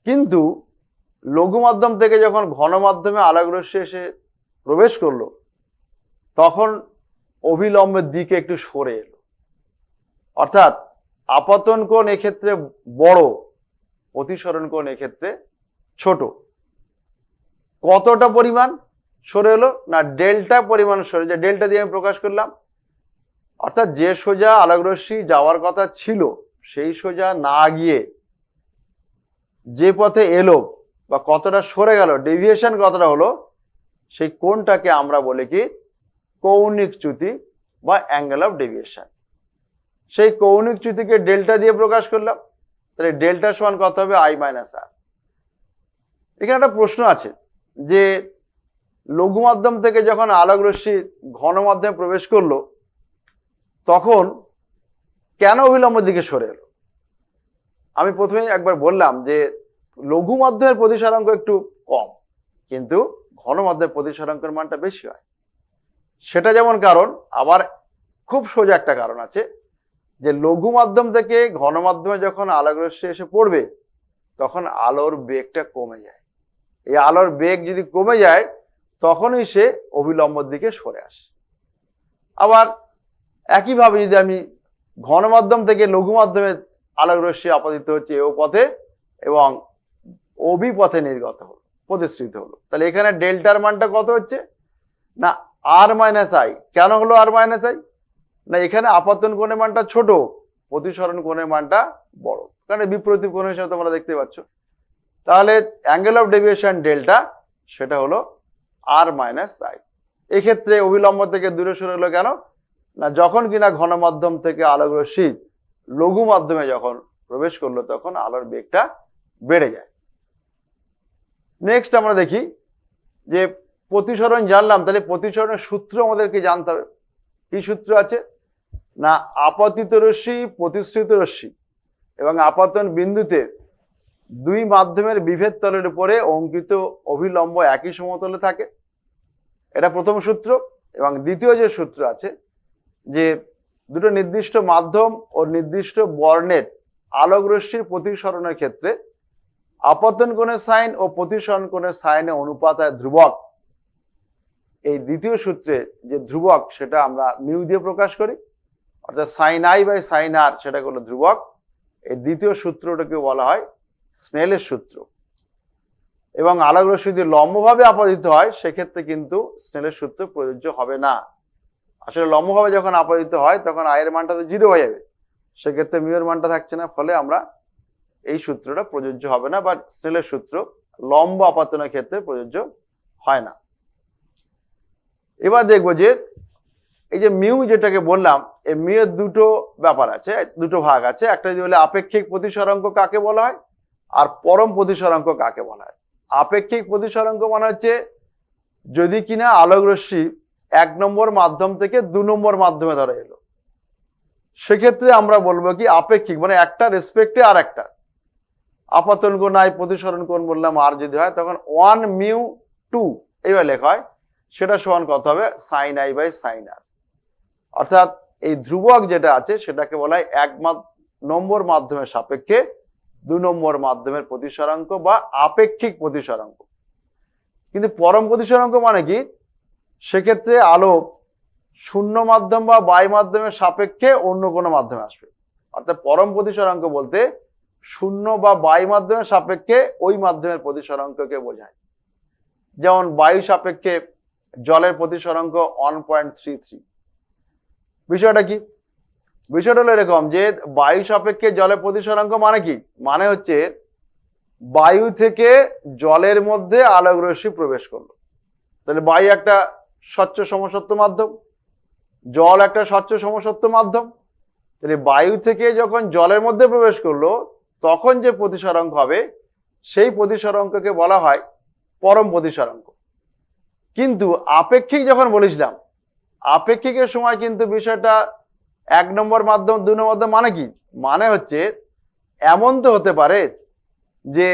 কিন্তু লঘু মাধ্যম থেকে যখন ঘন মাধ্যমে আলোক রশ্মি এসে প্রবেশ করলো, তখন অভিলম্বের দিকে একটু সরে এলো, অর্থাৎ আপতন কোণ এক্ষেত্রে বড়, প্রতিসরণ কোণ এক্ষেত্রে ছোট। কতটা পরিমাণ সরে এলো? না, ডেল্টা পরিমাণ সরে, যে ডেল্টা দিয়ে আমি প্রকাশ করলাম। অর্থাৎ যে সোজা আলোক রশ্মি যাওয়ার কথা ছিল সেই সোজা না গিয়ে যে পথে এলো বা কতটা সরে গেল, ডেভিয়েশন কতটা হলো, সেই কোণটাকে আমরা বলি কি কৌণিক চ্যুতি বা অ্যাঙ্গেল অফ ডেভিয়েশন। সেই কৌণিক চ্যুতিকে ডেল্টা দিয়ে প্রকাশ করলাম, তাহলে ডেল্টা সমান কত হবে? আই মাইনাস আর। এখানে একটা প্রশ্ন আছে যে লঘু মাধ্যম থেকে যখন আলোক রশ্মি ঘন মাধ্যমে প্রবেশ করলো তখন কেন অভিলম্বের দিকে সরে এলো? আমি প্রথমেই একবার বললাম যে লঘু মাধ্যমের প্রতিসরাঙ্ক একটু কম, কিন্তু ঘন মাধ্যমের প্রতিসরাঙ্কের মানটা বেশি হয়। সেটা যেমন কারণ, আবার খুব সোজা একটা কারণ আছে যে লঘু মাধ্যম থেকে ঘন মাধ্যমে যখন আলোক রশ্মি এসে পড়বে তখন আলোর বেগটা কমে যায়। এই আলোর বেগ যদি কমে যায় তখনই সে অভিলম্বের দিকে সরে আসে। আবার একইভাবে যদি আমি ঘন মাধ্যম থেকে লঘু মাধ্যমে আলোক রশ্মি আপাদিত হচ্ছে এ পথে এবং ও বি পথে নির্গত হলো, প্রতিষ্ঠিত হলো, তাহলে এখানে ডেল্টার মানটা কত হচ্ছে? না, আর মাইনাস আই। কেন হলো আর মাইনাস আই? না, এখানে আপতন কোণের মানটা ছোট, প্রতিসরণ কোণের মানটা বড়, কারণ বিপরীত কোণ হিসেবে তোমরা দেখতে পাচ্ছ। তাহলে অ্যাঙ্গেল অফ ডেভিয়েশন ডেল্টা সেটা হলো আর মাইনাস আই। এক্ষেত্রে অভিলম্ব থেকে দূরে সরে এলো কেন? না, যখন কিনা ঘন মাধ্যম থেকে আলোক রশ্মি লঘু মাধ্যমে যখন প্রবেশ করলো তখন আলোর বেগটা বেড়ে যায়। নেক্সট আমরা দেখি যে প্রতিসরণ জানলাম, তাহলে প্রতিসরণের সূত্র আমাদেরকে জানতে হবে। কি সূত্র আছে? না, আপতিত রশ্মি, প্রতিসৃত রশ্মি এবং আপতন বিন্দুতে দুই মাধ্যমের বিভেদ তলের উপরে অঙ্কিত অভিলম্ব একই সমতলে থাকে, এটা প্রথম সূত্র। এবং দ্বিতীয় যে সূত্র আছে যে দুটো নির্দিষ্ট মাধ্যম ও নির্দিষ্ট বর্ণের আলোক রশ্মির প্রতিসরণের ক্ষেত্রে আপতন কোণের সাইন ও প্রতিসরণ কোণের সাইনের অনুপাত হয় ধ্রুবক। এই দ্বিতীয় সূত্রে যে ধ্রুবক সেটা আমরা মিউ দিয়ে প্রকাশ করি, অর্থাৎ সাইন আই বাই সাইন আর সেটা হলো ধ্রুবক। এই দ্বিতীয় সূত্রটাকে বলা হয় স্নেলের সূত্র। এবং আলোক রশ্মি যদি লম্বভাবে আপতিত হয় সেক্ষেত্রে কিন্তু স্নেলের সূত্র প্রযোজ্য হবে না। আসলে লম্বভাবে যখন আপতিত হয় তখন আয়ের মানটা তো 0 হয়ে যাবে, সেক্ষেত্রে মিউ এর মানটা থাকছে না, ফলে আমরা এই সূত্রটা প্রযোজ্য হবে না, বা স্নেলের সূত্র লম্ব আপাতনের ক্ষেত্রে প্রযোজ্য হয় না। এবার দেখবো যে এই যে মিউ যেটাকে বললাম, এই মিউ এর দুটো ব্যাপার আছে, দুটো ভাগ আছে। একটা যদি বলে আপেক্ষিক প্রতিসরাঙ্ক কাকে বলা হয় আর পরম প্রতিসরাঙ্ক কাকে বলা হয়। আপেক্ষিক প্রতিসরাঙ্ক মানে হচ্ছে যদি কিনা আলোক রশ্মি 1 নম্বর মাধ্যম থেকে 2 নম্বর মাধ্যমে ধরে এলো, সেক্ষেত্রে আমরা বলবো কি আপেক্ষিক, মানে একটা রেসপেক্টে আর একটা। আপতন কোণ আই, প্রতিসরণ কোণ বললাম আর যদি হয় তখন 1 মিউ 2 এইভাবে লেখা হয়, সেটা সমান কত হবে? সাইন আই বাই সাইন আর। অর্থাৎ এই ধ্রুবক যেটা আছে সেটাকে বলা হয় 1 নম্বর মাধ্যমের সাপেক্ষে 2 নম্বর মাধ্যমের প্রতিসরাঙ্ক বা আপেক্ষিক প্রতিসরাঙ্ক। কিন্তু পরম প্রতিসরাঙ্ক মানে কি? সেক্ষেত্রে আলো শূন্য মাধ্যম বা বাই মাধ্যমের সাপেক্ষে অন্য কোনো মাধ্যমে আসবে। অর্থাৎ পরম প্রতিসরাঙ্ক বলতে শূন্য বা বাই মাধ্যমের সাপেক্ষে ওই মাধ্যমের প্রতিসরাঙ্ককে বোঝায়। যেমন বায়ু সাপেক্ষে জলের প্রতিসরাঙ্ক 1.33। বিষয়টা কি? বিষয়টা হলো এরকম যে বায়ু সাপেক্ষে জলের প্রতিসরাঙ্ক মানে কি? মানে হচ্ছে বায়ু থেকে জলের মধ্যে আলোক রশ্মি প্রবেশ করলো, তাহলে বায়ু একটা স্বচ্ছ সমসত্ব মাধ্যম, জল একটা স্বচ্ছ সমসত্ব মাধ্যম, তাহলে বায়ু থেকে যখন জলের মধ্যে প্রবেশ করলো তখন যে প্রতিসরাঙ্ক হবে সেই প্রতিসরাঙ্ককে বলা হয় পরম প্রতিসরাঙ্ক। কিন্তু আপেক্ষিক যখন বলেছিলাম, আপেক্ষিকের সময় কিন্তু বিষয়টা 1 নম্বর মাধ্যম 2 নম্বর মাধ্যম মানে কি, মানে হচ্ছে এমন তো হতে পারে যে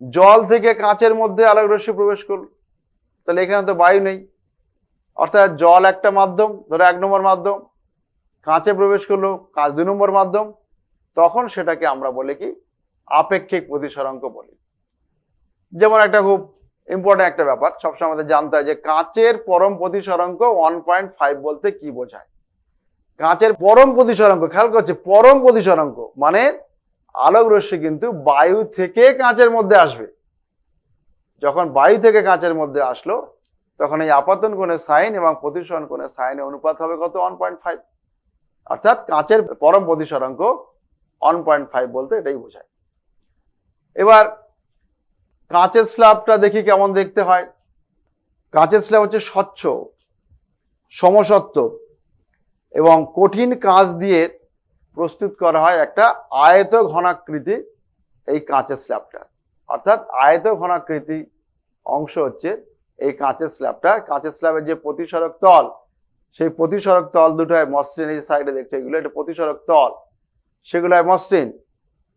জল থেকে কাঁচের মধ্যে আলোক রশ্মি প্রবেশ করলো, তাহলে এখানে তো বায়ু নেই, অর্থাৎ জল একটা মাধ্যম, ধরো 1 নম্বর মাধ্যম, কাঁচে প্রবেশ করলো কাঁচ 2 নম্বর মাধ্যম, তখন সেটাকে আমরা বলি কি আপেক্ষিক প্রতিসরাঙ্ক বলি। যেমন একটা খুব ইম্পর্টেন্ট একটা ব্যাপার সবসময় আমাদের জানতে হয় যে কাঁচের পরম প্রতিসরাঙ্ক 1.5 বলতে কি বোঝায়। কাঁচের পরম প্রতিসরাঙ্ক, খেয়াল করছে পরম প্রতিসরাঙ্ক মানে আলোক রশ্মি কিন্তু বায়ু থেকে কাঁচের মধ্যে আসবে, যখন বায়ু থেকে কাঁচের মধ্যে আসলো তখন এই আপাতন কোণের সাইন এবং প্রতিসরণ কোণের সাইনের অনুপাত হবে কত 1.5, অর্থাৎ কাঁচের পরম প্রতিসরাঙ্ক 1.5 বলতে এটাই বোঝায়। এবার কাঁচের স্ল্যাবটা দেখি কেমন দেখতে হয়। কাঁচের স্ল্যাব হচ্ছে স্বচ্ছ সমসত্ব এবং কঠিন কাঁচ দিয়ে প্রস্তুত করা হয় একটা আয়ত ঘনাকৃতি এই কাঁচের স্ল্যাবটা, অর্থাৎ আয়ত ঘনাকৃতি অংশ হচ্ছে এই কাঁচের স্ল্যাবটা। কাঁচের স্ল্যাবের যে প্রতিসরক তল, সেই প্রতিসরক তল দুটো হয় মসৃণ, এই সাইডে দেখছো এগুলো এটা প্রতিসরক তল, সেগুলো হয় মসৃণ।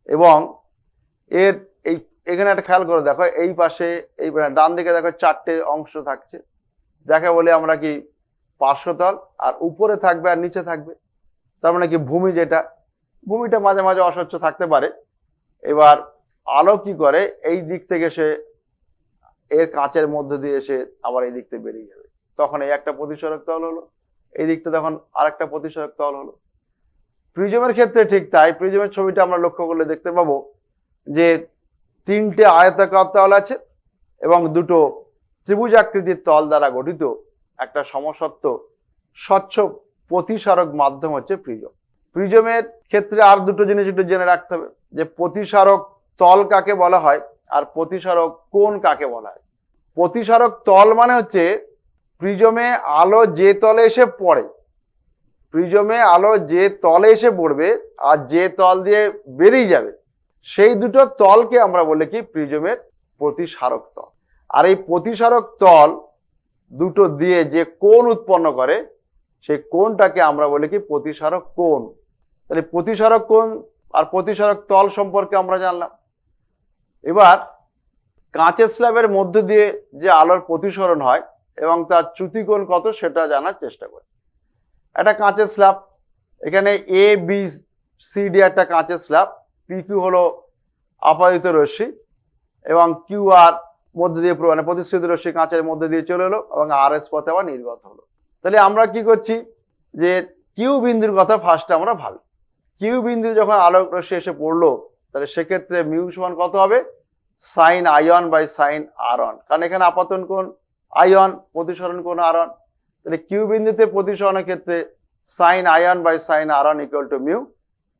এবং এর এই এখানে একটা খেয়াল করে দেখো, এই পাশে এই ডান দিকে দেখো 4টে অংশ থাকছে, যাকে বলে আমরা কি পার্শ্বতল, আর উপরে থাকবে আর নিচে থাকবে, তার মানে কি ভূমি, যেটা ভূমিটা মাঝে মাঝে অস্বচ্ছ থাকতে পারে। এবার আলো কি করে এই দিক থেকে সে এর কাঁচের মধ্যে দিয়ে এসে আবার এই দিক থেকে বেরিয়ে যাবে, তখন এই একটা প্রতিসরক তল হলো, এই দিকটা তখন আরেকটা প্রতিসরক তল হলো। প্রিজমের ক্ষেত্রে ঠিক তাই। প্রিজমের ছবিটা আমরা লক্ষ্য করলে দেখতে পাবো যে 3টে আয়তাকার তল আছে এবং 2টো ত্রিভুজাকৃতির তল দ্বারা গঠিত একটা সমসত্ব স্বচ্ছ প্রতিসারক মাধ্যম হচ্ছে প্রিজম। প্রিজমের ক্ষেত্রে আর 2টো জিনিস একটু জেনে রাখতে হবে, যে প্রতিসারক তল কাকে বলা হয় আর প্রতিসারক কোণ কাকে বলা হয়। প্রতিসারক তল মানে হচ্ছে প্রিজমে আলো যে তলে এসে পড়ে, প্রিজমে আলো যে তলে এসে পড়বে আর যে তল দিয়ে বেরিয়ে যাবে, সেই দুটো তলকে আমরা বলি কি প্রিজমের প্রতিসারক তল। আর এই প্রতিসারক তল দুটো দিয়ে যে কোণ উৎপন্ন করে সেই কোণটাকে আমরা বলি কি প্রতিসারক কোণ। তাহলে প্রতিসারক কোণ আর প্রতিসারক তল সম্পর্কে আমরা জানলাম। এবার কাঁচের স্ল্যাবের মধ্যে দিয়ে যে আলোর প্রতিসরণ হয় এবং তার চ্যুতিকোণ কত সেটা জানার চেষ্টা করি। একটা কাঁচের স্ল্যাব, এখানে এ বি সি ডি একটা কাঁচের স্ল্যাব, পিকিউ হলো আপাদিত রশ্মি এবং কিউ আর মধ্যে দিয়ে মানে প্রতিশ্রুত রশ্মি কাঁচের মধ্যে দিয়ে চলে এলো এবং আর এস পথে আবার নির্গত হলো। তাহলে আমরা কি করছি যে কিউ বিন্দুর কথা ফার্স্টে আমরা ভাবি। কিউ বিন্দু যখন আলোক রশ্মি এসে পড়লো তাহলে সেক্ষেত্রে মিউ সমান কত হবে sign i one by sine r on, কারণ এখানে আপাতন কোণ আইন, প্রতিসরণ কোণ আর অন। তাহলে কিউ বিন্দুতে প্রতিসরণের ক্ষেত্রে sine i one by sine r one equal to mu.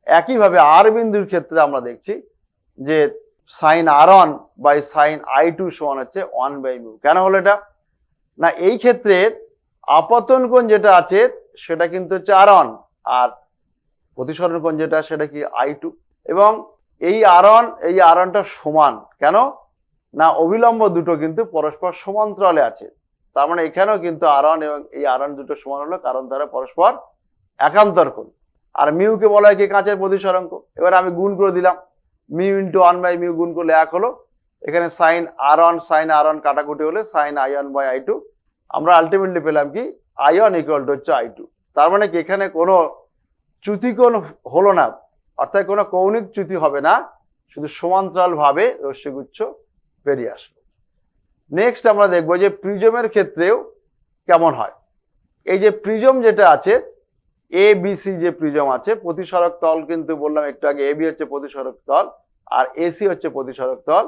একইভাবে আর বিন্দুর ক্ষেত্রে আমরা দেখছি যে sine r one by sine i two সমান হচ্ছে 1 বাই মিউ। কেন হলো এটা না, এই ক্ষেত্রে আপতন কোণ যেটা আছে সেটা কিন্তু হচ্ছে আর অন, আর প্রতিসরণ কোণ যেটা সেটা কি আই টু। এবং এই আর অনটা সমান কেন না, অবিলম্ব দুটো কিন্তু পরস্পর সমান্তরালে আছে, তার মানে এখানেও কিন্তু আর অন এবং এই আর অন দুটো সমান হলো কারণ তারা পরস্পর একান্তর কোণ। আর মিউকে বলা হয় কি কাঁচের প্রতিসরাঙ্ক। এবার আমি গুণ করে দিলাম, মিউ ইন্টু 1 বাই মিউ গুণ করলে 1 হলো, এখানে সাইন আর অন কাটাকুটি হলে sine i one by i two, আমরা আলটিমেটলি পেলাম কি আই ওয়ান ইকুয়াল টু হচ্ছে আই টু। তার মানে কি এখানে কোনো চ্যুতিকোণ হলো না, অর্থাৎ কোনো কৌণিক চ্যুতি হবে না, শুধু সমান্তরাল ভাবে রশ্মিগুচ্ছ বেরিয়ে আসবে। নেক্সট আমরা দেখবো যে প্রিজমের ক্ষেত্রেও কেমন হয়। এই যে প্রিজম যেটা আছে এ বি সি যে প্রিজম আছে, প্রতিসরক তল কিন্তু বললাম একটু আগে, এ বি হচ্ছে প্রতিসরক তল আর এসি হচ্ছে প্রতিসরক তল,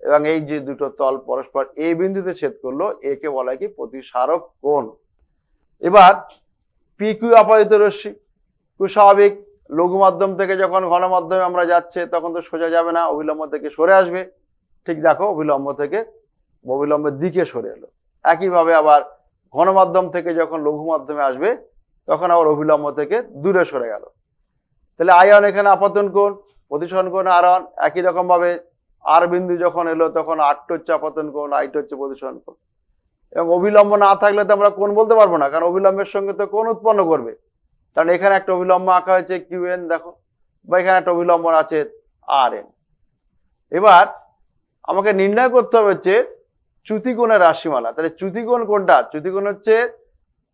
এবং এই যে দুটো তল পরস্পর এ বিন্দুতে ছেদ করলো একে বলা হয় কি প্রতিসারক কোণ। এবার পি কিউ আপাদিত রশ্মি, খুব স্বাভাবিক, লঘু মাধ্যম থেকে যখন ঘন মাধ্যমে আমরা যাচ্ছে তখন তো সোজা যাবে না, অবিলম্ব থেকে সরে আসবে। ঠিক দেখো অবিলম্ব থেকে অবিলম্বের দিকে সরে এলো। একইভাবে আবার ঘন মাধ্যম থেকে যখন লঘু মাধ্যমে আসবে তখন আবার অভিলম্ব থেকে দূরে সরে গেল। তাহলে আয়ন এখানে আপতন কোণ, প্রতিসরণ কোণ R1, একই রকম ভাবে আর বিন্দু যখন এলো তখন R2 হচ্ছে আপতন কোণ, I2 হচ্ছে প্রতিসরণ কোণ। এবং অভিলম্ব না থাকলে তো আমরা কোণ বলতে পারবো না, কারণ অভিলম্বের সঙ্গে তো কোণ উৎপন্ন করবে। কারণ এখানে একটা অভিলম্ব আঁকা হয়েছে QN, দেখো, বা এখানে একটা অভিলম্ব আছে RN। এবার আমাকে নির্ণয় করতে হবে হচ্ছে চ্যুতিকোণের রাশিমালা। তাহলে চ্যুতিকোণ কোনটা? চ্যুতিকোণ হচ্ছে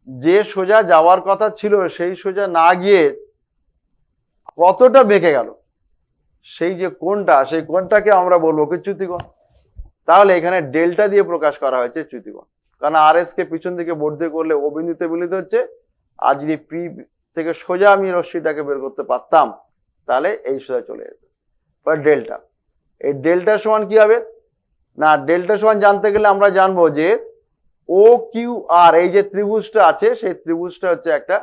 যে সোজা যাওয়ার কথা ছিল সেই সোজা না গিয়ে কতটা বেঁকে গেল, সেই যে কোণটা, সেই কোণটাকে আমরা বলবো কি চ্যুতিকোণ। তাহলে এখানে ডেল্টা দিয়ে প্রকাশ করা হয়েছে চ্যুতিকোণ, কারণ RS কে পিছন দিকে বর্ধিত করলে ও বিন্দুতে মিলিত হচ্ছে। আর যদি P থেকে সোজা আমি রশ্মিটাকে বের করতে পারতাম তাহলে এই সোজা চলে যেত। ডেল্টা, এই ডেল্টা সমান কি হবে না, ডেল্টা সমান জানতে গেলে আমরা জানবো যে OQR এই যে ত্রিভুজটা আছে সেই ত্রিভুজটা হচ্ছে একটা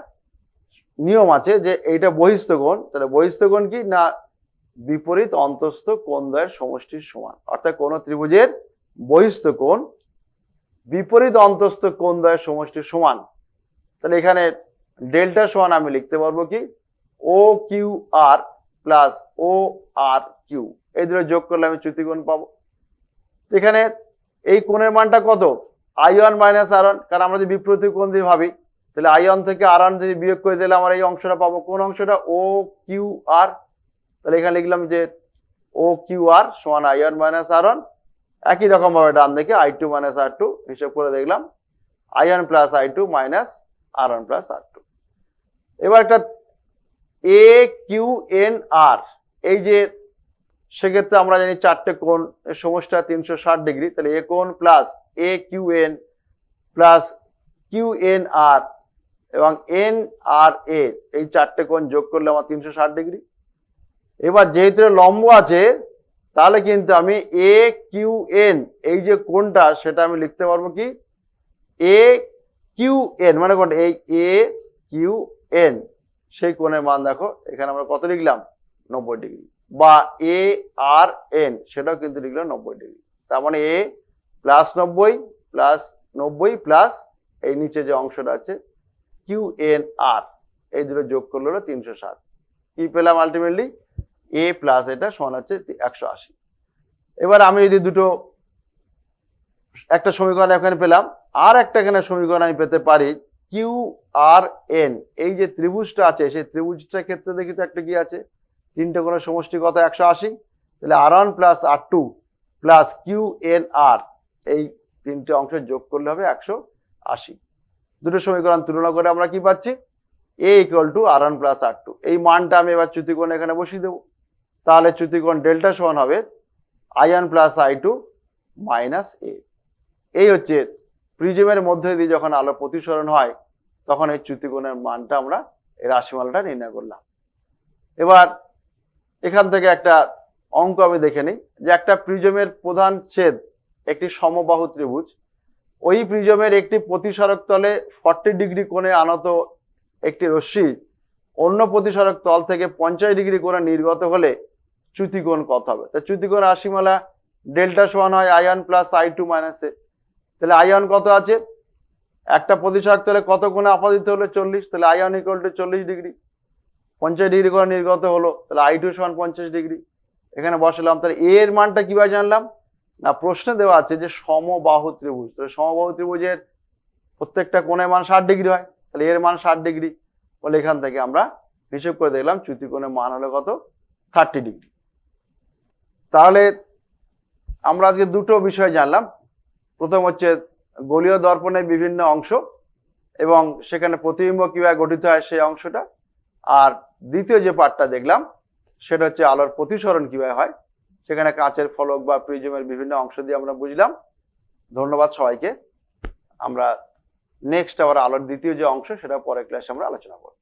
নিয়ম আছে যে এইটা বহিস্থ কোণ। তাহলে বহিস্থ কোণ কি না, বিপরীত অন্তস্থ কোণদ্বয়ের সমষ্টির সমান। অর্থাৎ কোন ত্রিভুজের বহিস্থ কোণ বিপরীত অন্তস্থ কোণদ্বয়ের সমষ্টির সমান। তাহলে এখানে ডেল্টা সমান আমি লিখতে পারবো কি OQR প্লাস ORQ, এই দুটো যোগ করলে আমি চ্যুতিকোণ পাবো। এখানে এই কোণের মানটা কত, I1 মাইনাস R1, কারণ আমরা যদি বিপরীত কোণ দিয়ে ভাবি তাহলে I1 থেকে R1 যদি বিয়োগ করে দিলে আমার এই অংশটা পাবো। কোন অংশটা? OQR। তাহলে এখানে লিখলাম যে OQR সমান I1 মাইনাস R1। একই রকম ভাবে ডান দিকে I2 মাইনাস R2 হিসাব করে দেখলাম I1 plus I2 minus R1 plus R2। এবার একটা AQNR, এই যে সেক্ষেত্রে আমরা জানি চারটে কোণ এর সমষ্টিটা 360 ডিগ্রি। তাহলে এ কোণ প্লাস AQN প্লাস QNR এবং NRA, এই চারটে কোণ যোগ করলে আমার 360 ডিগ্রি। এবার যেহেতু লম্ব আছে তাহলে কিন্তু আমি AQN এই যে কোণটা সেটা আমি লিখতে পারবো কি AQN, মানে কোনটা এই AQN, সেই কোণের মান দেখো এখানে আমরা কত লিখলাম 90 ডিগ্রি, বা ARN সেটাও কিন্তু লিখলাম 90 ডিগ্রি। তার মানে A প্লাস 90 প্লাস 90 প্লাস এই নিচে যে অংশটা আছে QNR, এই দুটো যোগ করলে হলো 360। কি পেলাম আলটিমেটলি? A প্লাস এটা সমান হচ্ছে 180। এবার আমি যদি দুটো, একটা সমীকরণ এখানে পেলাম, আর একটা এখানে সমীকরণ আমি পেতে পারি QRN, এই যে ত্রিভুজটা আছে সেই ত্রিভুজটার ক্ষেত্রে দেখি তো একটা কি আছে, তিনটে কোণের সমষ্টি কত 180। তাহলে R1 plus R2 plus QNR, এই তিনটে অংশ যোগ করলে হবে 180। দুটো সমীকরণ তুলনা করে আমরা কি পাচ্ছি? A equal to R1 plus R2। এই মানটা আমি এবার চ্যুতিকোণ এখানে বসিয়ে দেবো। তাহলে চ্যুতিকোণ ডেল্টা সমান হবে I1 plus I2 minus A। এই হচ্ছে প্রিজমের মধ্যে দিয়ে যখন আলো প্রতিসরণ হয় তখন এই চ্যুতিকোণের মানটা আমরা এই রাশিমালাটা নির্ণয় করলাম। এবার এখান থেকে একটা অঙ্ক আমি দেখে নিই যে একটা প্রিজমের প্রধান ছেদ একটি সমবাহু ত্রিভুজ, ওই প্রিজমের একটি প্রতিসরক তলে 40 ডিগ্রি কোণে আনত একটি রশ্মি অন্য প্রতিসরক তল থেকে 50 ডিগ্রি কোণে নির্গত হলে চ্যুতিকোণ কত হবে? তা চ্যুতিকোণ রাশিমালা ডেল্টা সমান হয় I1 plus I2 minus A। তাহলে I1 কত আছে, একটা প্রতিসরক তলে কত কোণে আপাদিত হলো 40, তাহলে I1 equal to 40 degree, 50 degree কোণে নির্গত হলো, তাহলে I2 সমান 50 ডিগ্রি এখানে বসালাম। তাহলে A এর মানটা কিভাবে জানলাম না, প্রশ্নে দেওয়া আছে যে সমবাহু ত্রিভুজ, তাহলে সমবাহু ত্রিভুজের প্রত্যেকটা কোণের মান 60 ডিগ্রি হয়, তাহলে এর মান 60 ডিগ্রি, বলে এখান থেকে আমরা হিসেব করে দেখলাম চ্যুতিকোণের মান হলো কত 30 ডিগ্রি। তাহলে আমরা আজকে দুটো বিষয় জানলাম, প্রথম হচ্ছে গোলীয় দর্পণের বিভিন্ন অংশ এবং সেখানে প্রতিবিম্ব কিভাবে গঠিত হয় সেই অংশটা, আর দ্বিতীয় যে পার্টটা দেখলাম সেটা হচ্ছে আলোর প্রতিসরণ কিভাবে হয়, সেখানে কাঁচের ফলক বা প্রিজমের বিভিন্ন অংশ দিয়ে আমরা বুঝলাম। ধন্যবাদ সবাইকে। আমরা নেক্সট আবার আলোর দ্বিতীয় যে অংশ সেটা পরের ক্লাসে আমরা আলোচনা করব।